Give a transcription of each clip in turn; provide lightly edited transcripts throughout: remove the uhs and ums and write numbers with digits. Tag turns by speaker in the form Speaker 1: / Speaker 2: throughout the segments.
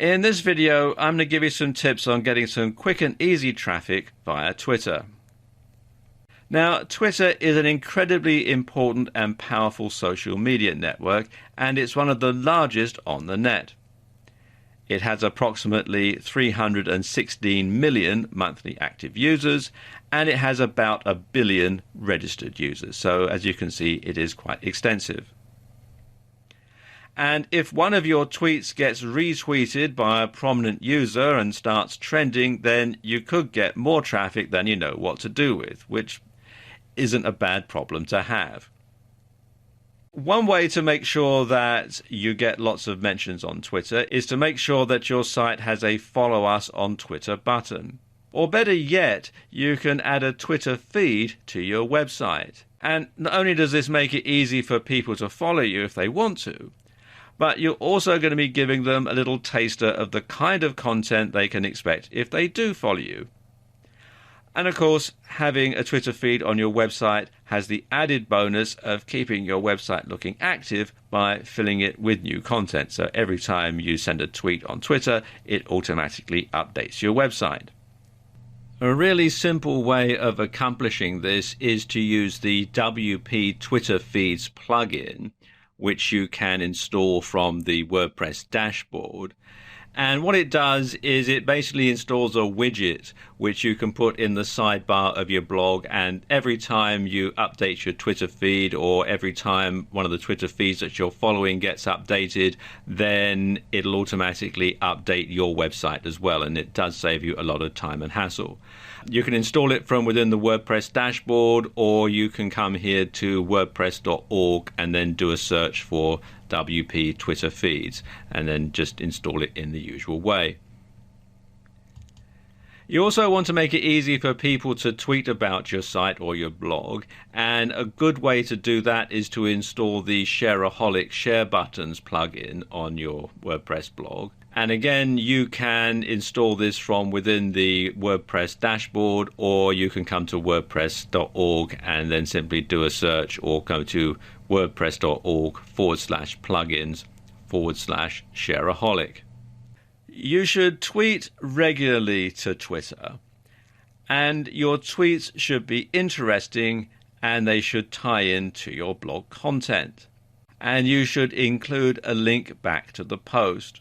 Speaker 1: In this video, I'm going to give you some tips on getting some quick and easy traffic via Twitter. Now, Twitter is an incredibly important and powerful social media network, and it's one of the largest on the net. It has approximately 316 million monthly active users, and it has about 1 billion registered users. So, as you can see, it is quite extensive. And if one of your tweets gets retweeted by a prominent user and starts trending, then you could get more traffic than you know what to do with, which isn't a bad problem to have. One way to make sure that you get lots of mentions on Twitter is to make sure that your site has a follow us on Twitter button. Or better yet, you can add a Twitter feed to your website. And not only does this make it easy for people to follow you if they want to, but you're also going to be giving them a little taster of the kind of content they can expect if they do follow you. And of course, having a Twitter feed on your website has the added bonus of keeping your website looking active by filling it with new content. So every time you send a tweet on Twitter, it automatically updates your website. A really simple way of accomplishing this is to use the WP Twitter Feeds plugin, which you can install from the WordPress dashboard. And what it does is it basically installs a widget which you can put in the sidebar of your blog, and every time you update your Twitter feed or every time one of the Twitter feeds that you're following gets updated, then it'll automatically update your website as well, and it does save you a lot of time and hassle. You can install it from within the WordPress dashboard, or you can come here to wordpress.org and then do a search for WP Twitter feeds and then just install it in the usual way. You also want to make it easy for people to tweet about your site or your blog, and a good way to do that is to install the Shareaholic Share Buttons plugin on your WordPress blog. And again, you can install this from within the WordPress dashboard, or you can come to wordpress.org and then simply do a search, or go to wordpress.org/plugins/Shareaholic. You should tweet regularly to Twitter, and your tweets should be interesting and they should tie into your blog content. And you should include a link back to the post.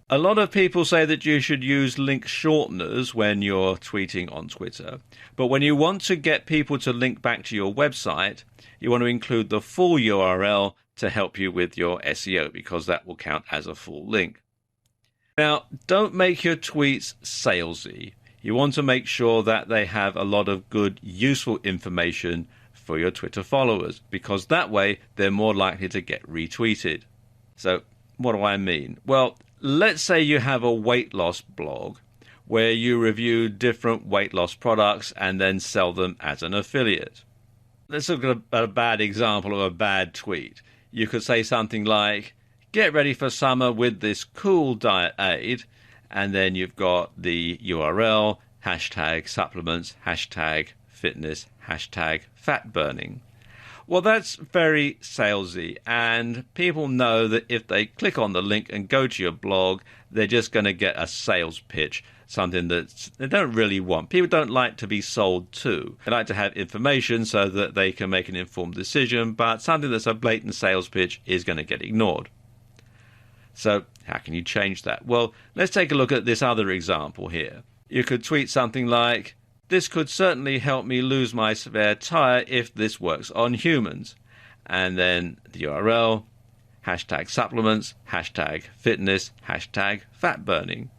Speaker 1: A lot of people say that you should use link shorteners when you're tweeting on Twitter, but when you want to get people to link back to your website, you want to include the full URL to help you with your SEO, because that will count as a full link. Now, don't make your tweets salesy. You want to make sure that they have a lot of good, useful information for your Twitter followers, because that way they're more likely to get retweeted. So, what do I mean? Well, let's say you have a weight loss blog where you review different weight loss products and then sell them as an affiliate. Let's look at a bad example of a bad tweet. You could say something like, "Get ready for summer with this cool diet aid," and then you've got the URL, #supplements, #fitness, #fat burning. Well, that's very salesy, and people know that if they click on the link and go to your blog, they're just going to get a sales pitch, something that they don't really want. People don't like to be sold to. They like to have information so that they can make an informed decision, but something that's a blatant sales pitch is going to get ignored. So how can you change that? Well, let's take a look at this other example here. You could tweet something like, "This could certainly help me lose my spare tire if this works on humans." And then the URL, #supplements, #fitness, #fat burning.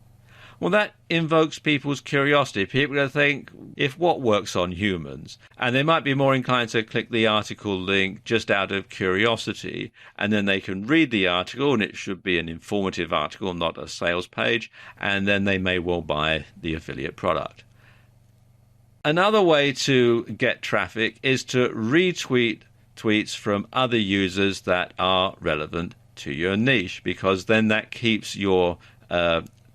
Speaker 1: Well, that invokes people's curiosity. People are going to think, if what works on humans? And they might be more inclined to click the article link just out of curiosity, and then they can read the article, and it should be an informative article, not a sales page, and then they may well buy the affiliate product. Another way to get traffic is to retweet tweets from other users that are relevant to your niche, because then that keeps your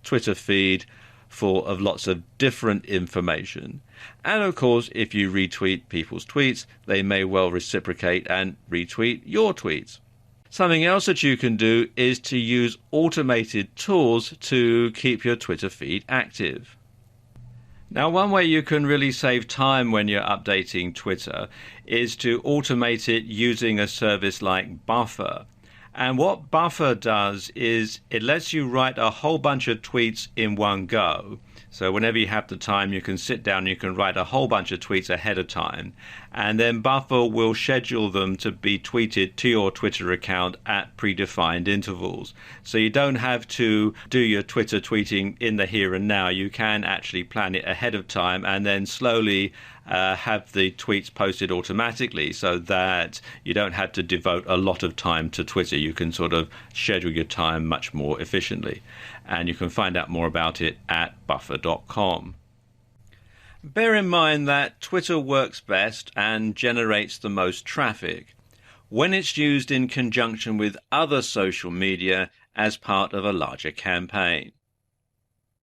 Speaker 1: Twitter feed full of lots of different information. And of course, if you retweet people's tweets, they may well reciprocate and retweet your tweets. Something else that you can do is to use automated tools to keep your Twitter feed active. Now, one way you can really save time when you're updating Twitter is to automate it using a service like Buffer. And what Buffer does is it lets you write a whole bunch of tweets in one go. So whenever you have the time, you can sit down, you can write a whole bunch of tweets ahead of time. And then Buffer will schedule them to be tweeted to your Twitter account at predefined intervals. So you don't have to do your Twitter tweeting in the here and now. You can actually plan it ahead of time and then slowly have the tweets posted automatically so that you don't have to devote a lot of time to Twitter. You can sort of schedule your time much more efficiently. And you can find out more about it at buffer.com. Bear in mind that Twitter works best and generates the most traffic when it's used in conjunction with other social media as part of a larger campaign.